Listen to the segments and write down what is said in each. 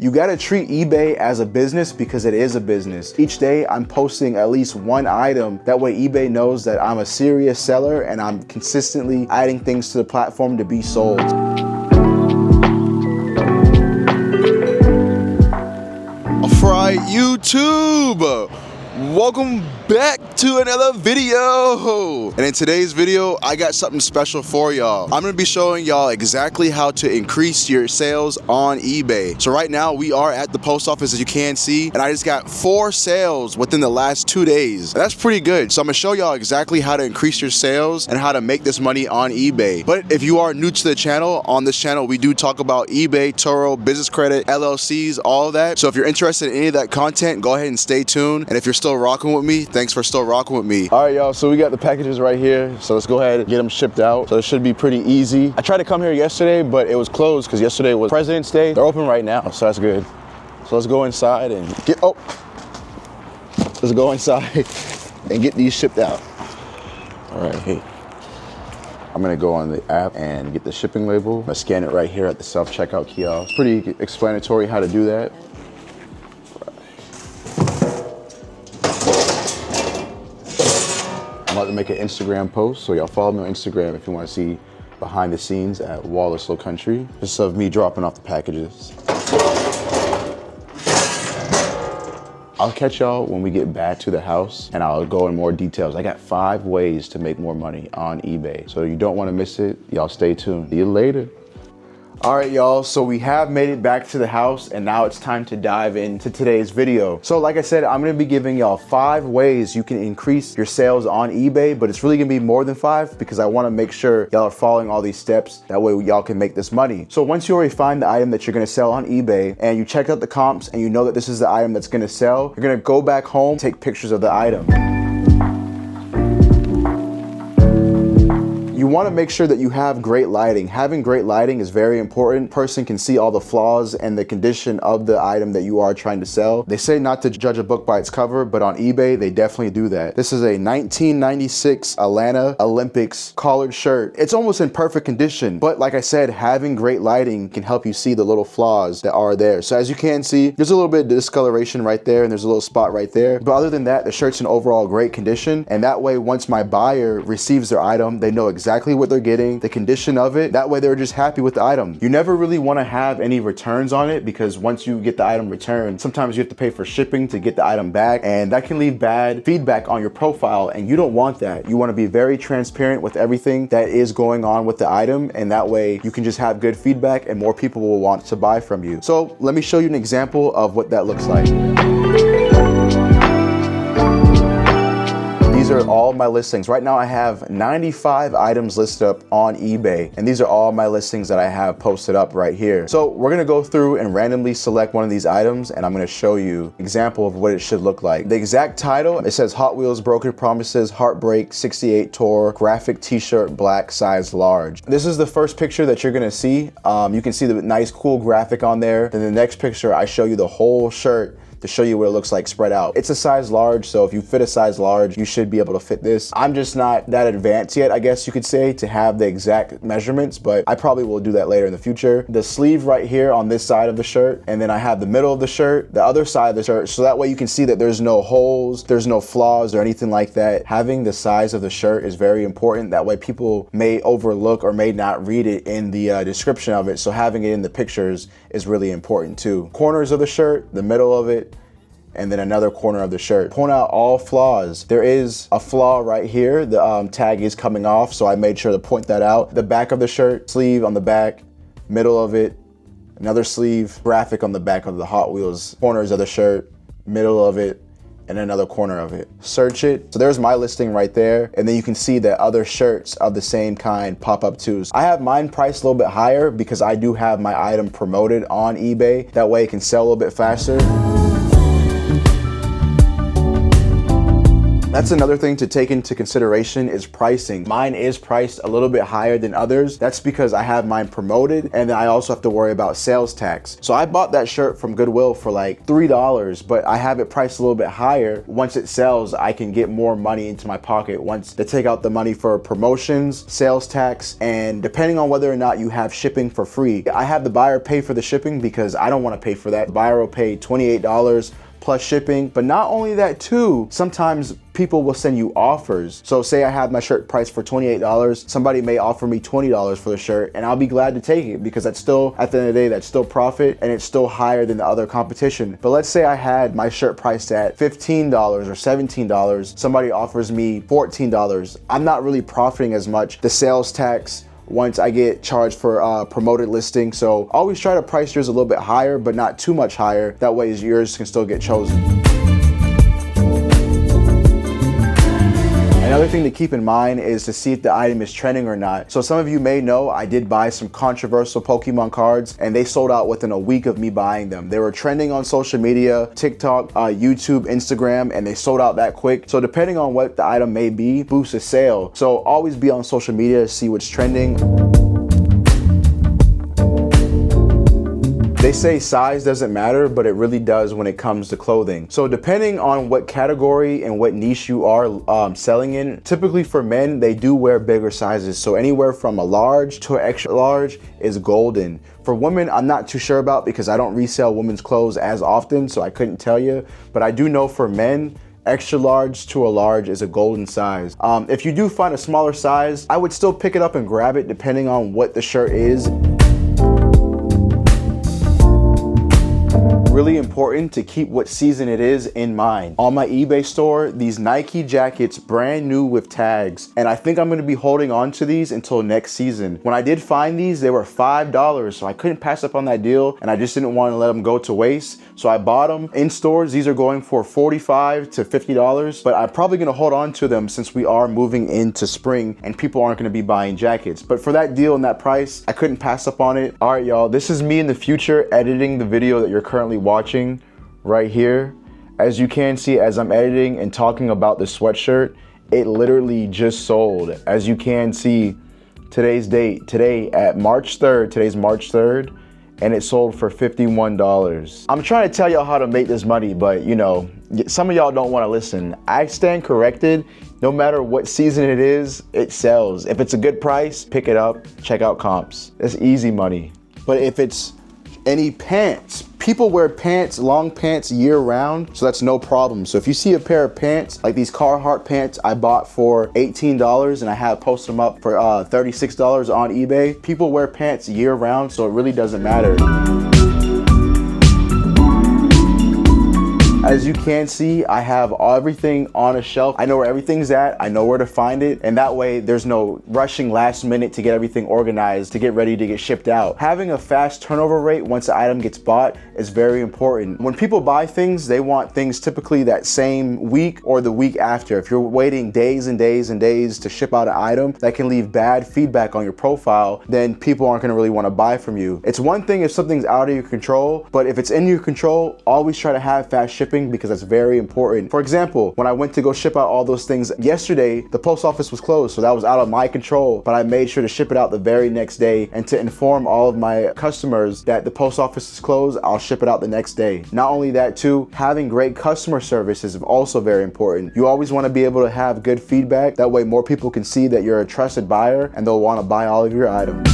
You gotta treat eBay as a business because it is a business. Each day I'm posting at least one item. That way eBay knows that I'm a serious seller and I'm consistently adding things to the platform to be sold. Alright, YouTube! Welcome back to another video. And in today's video, I got something special for y'all. I'm gonna be showing y'all exactly how to increase your sales on eBay. So right now we are at the post office, as you can see, and I just got 4 sales within the last 2 days. And that's pretty good. So I'm gonna show y'all exactly how to increase your sales and how to make this money on eBay. But if you are new to the channel, on this channel we do talk about eBay, Turo, business credit, LLCs, all of that. So if you're interested in any of that content, go ahead and stay tuned. And if you're still rocking with me, thanks for still rocking with me. All right, y'all, so we got the packages right here. So let's go ahead and get them shipped out. So it should be pretty easy. I tried to come here yesterday, but it was closed because yesterday was President's Day. They're open right now, so that's good. So let's go inside and let's go inside and get these shipped out. All right, hey. I'm gonna go on the app and get the shipping label. I'm gonna scan it right here at the self-checkout kiosk. It's pretty explanatory how to do that. I'm about to make an Instagram post, so y'all follow me on Instagram if you want to see behind the scenes at Wallace Low Country. Just of me dropping off the packages. I'll catch y'all when we get back to the house and I'll go in more details. I got 5 ways to make more money on eBay, so you don't want to miss it. Y'all stay tuned. See you later. All right, y'all, so we have made it back to the house and now it's time to dive into today's video. So like I said, I'm gonna be giving y'all 5 ways you can increase your sales on eBay, but it's really gonna be more than 5 because I wanna make sure y'all are following all these steps. That way y'all can make this money. So once you already find the item that you're gonna sell on eBay and you check out the comps and you know that this is the item that's gonna sell, you're gonna go back home, take pictures of the item. You want to make sure that you have great lighting. Having great lighting is very important. Person can see all the flaws and the condition of the item that you are trying to sell. They say not to judge a book by its cover, but on eBay, they definitely do that. This is a 1996 Atlanta Olympics collared shirt. It's almost in perfect condition, but like I said, having great lighting can help you see the little flaws that are there. So as you can see, there's a little bit of discoloration right there and there's a little spot right there. But other than that, the shirt's in overall great condition. And that way, once my buyer receives their item, they know exactly what they're getting, the condition of it. That way they're just happy with the item. You never really want to have any returns on it because once you get the item returned, sometimes you have to pay for shipping to get the item back, and that can leave bad feedback on your profile, and you don't want that. You want to be very transparent with everything that is going on with the item, and that way you can just have good feedback and more people will want to buy from you. So let me show you an example of what that looks like. These are all my listings. Right now I have 95 items listed up on eBay, and these are all my listings that I have posted up right here. So we're gonna go through and randomly select one of these items, and I'm gonna show you an example of what it should look like. The exact title, it says Hot Wheels Broken Promises Heartbreak 68 Tour Graphic T-shirt black size large. This is the first picture that you're gonna see. You can see the nice cool graphic on there. Then the next picture, I show you the whole shirt to show you what it looks like spread out. It's a size large, so if you fit a size large, you should be able to fit this. I'm just not that advanced yet, I guess you could say, to have the exact measurements, but I probably will do that later in the future. The sleeve right here on this side of the shirt, and then I have the middle of the shirt, the other side of the shirt, so that way you can see that there's no holes, there's no flaws or anything like that. Having the size of the shirt is very important. That way people may overlook or may not read it in the description of it, so having it in the pictures is really important too. Corners of the shirt, the middle of it, and then another corner of the shirt. Point out all flaws. There is a flaw right here. The tag is coming off, so I made sure to point that out. The back of the shirt, sleeve on the back, middle of it, another sleeve, graphic on the back of the Hot Wheels, corners of the shirt, middle of it, and another corner of it. Search it. So there's my listing right there. And then you can see that other shirts of the same kind pop up too. So I have mine priced a little bit higher because I do have my item promoted on eBay. That way it can sell a little bit faster. That's another thing to take into consideration is pricing. Mine is priced a little bit higher than others. That's because I have mine promoted, and then I also have to worry about sales tax. So I bought that shirt from Goodwill for like $3, but I have it priced a little bit higher. Once it sells, I can get more money into my pocket once they take out the money for promotions, sales tax, and depending on whether or not you have shipping for free. I have the buyer pay for the shipping because I don't want to pay for that. The buyer will pay $28 plus shipping. But not only that too, sometimes people will send you offers. So say I have my shirt priced for $28, somebody may offer me $20 for the shirt, and I'll be glad to take it because that's still, at the end of the day, that's still profit, and it's still higher than the other competition. But let's say I had my shirt priced at $15 or $17, somebody offers me $14. I'm not really profiting as much. The sales tax, once I get charged for promoted listing. So always try to price yours a little bit higher, but not too much higher. That way yours can still get chosen. Another thing to keep in mind is to see if the item is trending or not. So some of you may know I did buy some controversial Pokemon cards, and they sold out within a week of me buying them. They were trending on social media, TikTok, YouTube, Instagram, and they sold out that quick. So depending on what the item may be, boosts a sale. So always be on social media to see what's trending. They say size doesn't matter, but it really does when it comes to clothing. So depending on what category and what niche you are selling in, typically for men, they do wear bigger sizes. So anywhere from a large to an extra large is golden. For women, I'm not too sure about because I don't resell women's clothes as often, so I couldn't tell you. But I do know for men, extra large to a large is a golden size. If you do find a smaller size, I would still pick it up and grab it depending on what the shirt is. Really important to keep what season it is in mind. On my eBay store, these Nike jackets, brand new with tags, and I think I'm gonna be holding on to these until next season. When I did find these, they were $5, so I couldn't pass up on that deal, and I just didn't want to let them go to waste. So I bought them. In stores, these are going for $45 to $50, but I'm probably gonna hold on to them since we are moving into spring and people aren't gonna be buying jackets. But for that deal and that price, I couldn't pass up on it. All right, y'all, this is me in the future editing the video that you're currently watching right here. As you can see, as I'm editing and talking about the sweatshirt, it literally just sold. As you can see, today's date, today at March 3rd, today's March 3rd, and it sold for $51. I'm trying to tell y'all how to make this money, but you know, some of y'all don't want to listen. I stand corrected. No matter what season it is, it sells. If it's a good price, pick it up, check out comps. It's easy money. But if it's any pants, people wear pants, long pants year round, so that's no problem. So if you see a pair of pants, like these Carhartt pants I bought for $18 and I have posted them up for $36 on eBay, people wear pants year round, so it really doesn't matter. As you can see, I have everything on a shelf. I know where everything's at. I know where to find it. And that way there's no rushing last minute to get everything organized to get ready to get shipped out. Having a fast turnover rate once the item gets bought is very important. When people buy things, they want things typically that same week or the week after. If you're waiting days and days and days to ship out an item, that can leave bad feedback on your profile, then people aren't gonna really wanna buy from you. It's one thing if something's out of your control, but if it's in your control, always try to have fast shipping because that's very important. For example, when I went to go ship out all those things yesterday, the post office was closed, so that was out of my control, but I made sure to ship it out the very next day and to inform all of my customers that the post office is closed, I'll ship it out the next day. Not only that too, having great customer service is also very important. You always want to be able to have good feedback, that way more people can see that you're a trusted buyer and they'll want to buy all of your items.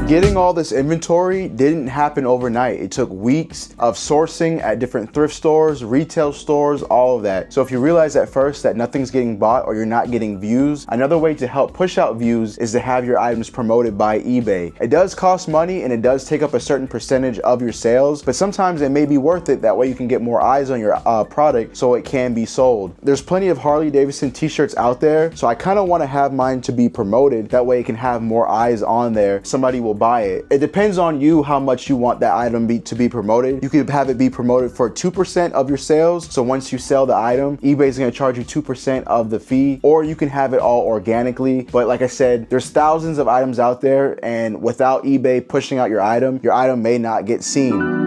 Getting all this inventory didn't happen overnight. It took weeks of sourcing at different thrift stores, retail stores, all of that. So if you realize at first that nothing's getting bought or you're not getting views, another way to help push out views is to have your items promoted by eBay. It does cost money and it does take up a certain percentage of your sales, but sometimes it may be worth it. That way you can get more eyes on your product so it can be sold. There's plenty of Harley Davidson t-shirts out there, so I kind of want to have mine to be promoted. That way it can have more eyes on there. Somebody will buy it. It depends on you how much you want that item to be promoted. You could have it be promoted for 2% of your sales. So once you sell the item, eBay is going to charge you 2% of the fee, or you can have it all organically. But like I said, there's thousands of items out there, and without eBay pushing out your item may not get seen.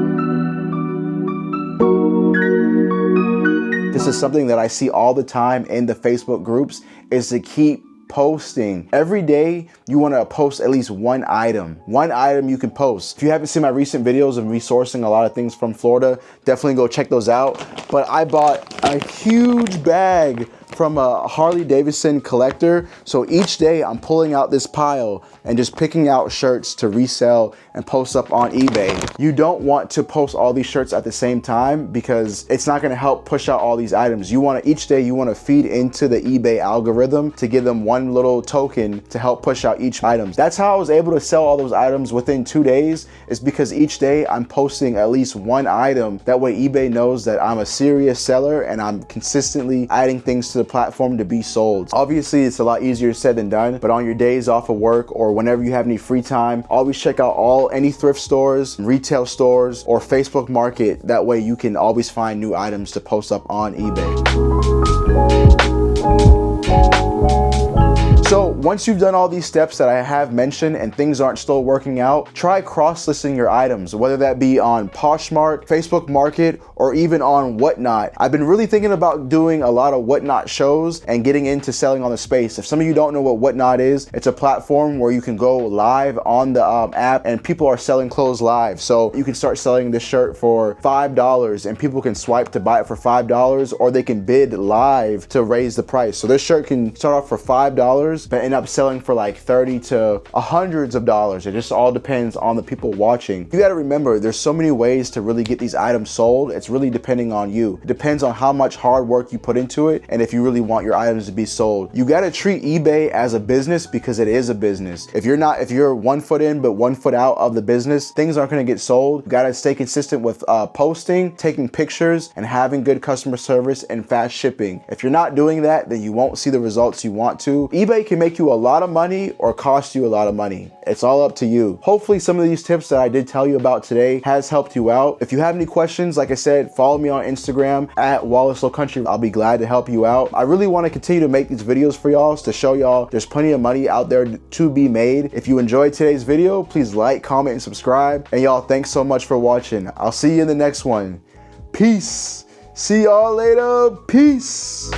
is something that I see all the time in the Facebook groups, is to keep posting. Every day you want to post at least one item you can post. If you haven't seen my recent videos of me sourcing a lot of things from Florida, definitely go check those out. But I bought a huge bag from a Harley Davidson collector. So each day I'm pulling out this pile and just picking out shirts to resell and post up on eBay. You don't want to post all these shirts at the same time because it's not gonna help push out all these items. Each day you wanna feed into the eBay algorithm to give them one little token to help push out each item. That's how I was able to sell all those items within 2 days, is because each day I'm posting at least one item. That way eBay knows that I'm a serious seller and I'm consistently adding things to the platform to be sold. Obviously, it's a lot easier said than done, but on your days off of work or whenever you have any free time, always check out any thrift stores, retail stores, or Facebook Market. That way you can always find new items to post up on eBay. So once you've done all these steps that I have mentioned and things aren't still working out, try cross-listing your items, whether that be on Poshmark, Facebook Market, or even on Whatnot. I've been really thinking about doing a lot of Whatnot shows and getting into selling on the space. If some of you don't know what Whatnot is, it's a platform where you can go live on the app and people are selling clothes live. So you can start selling this shirt for $5 and people can swipe to buy it for $5, or they can bid live to raise the price. So this shirt can start off for $5 but end up selling for like 30 to hundreds of dollars. It just all depends on the people watching. You gotta remember, there's so many ways to really get these items sold. It's really depending on you. It depends on how much hard work you put into it and if you really want your items to be sold. You gotta treat eBay as a business because it is a business. If you're 1 foot in but 1 foot out of the business, things aren't gonna get sold. You gotta stay consistent with posting, taking pictures, and having good customer service and fast shipping. If you're not doing that, then you won't see the results you want to. eBay can make you a lot of money or cost you a lot of money. It's all up to you. Hopefully some of these tips that I did tell you about today has helped you out. If you have any questions, like I said, follow me on Instagram at Wallace Low Country. I'll be glad to help you out. I really want to continue to make these videos for y'all to show y'all there's plenty of money out there to be made. If you enjoyed today's video, please like, comment, and subscribe. And y'all, thanks so much for watching. I'll see you in the next one. Peace. See y'all later. Peace.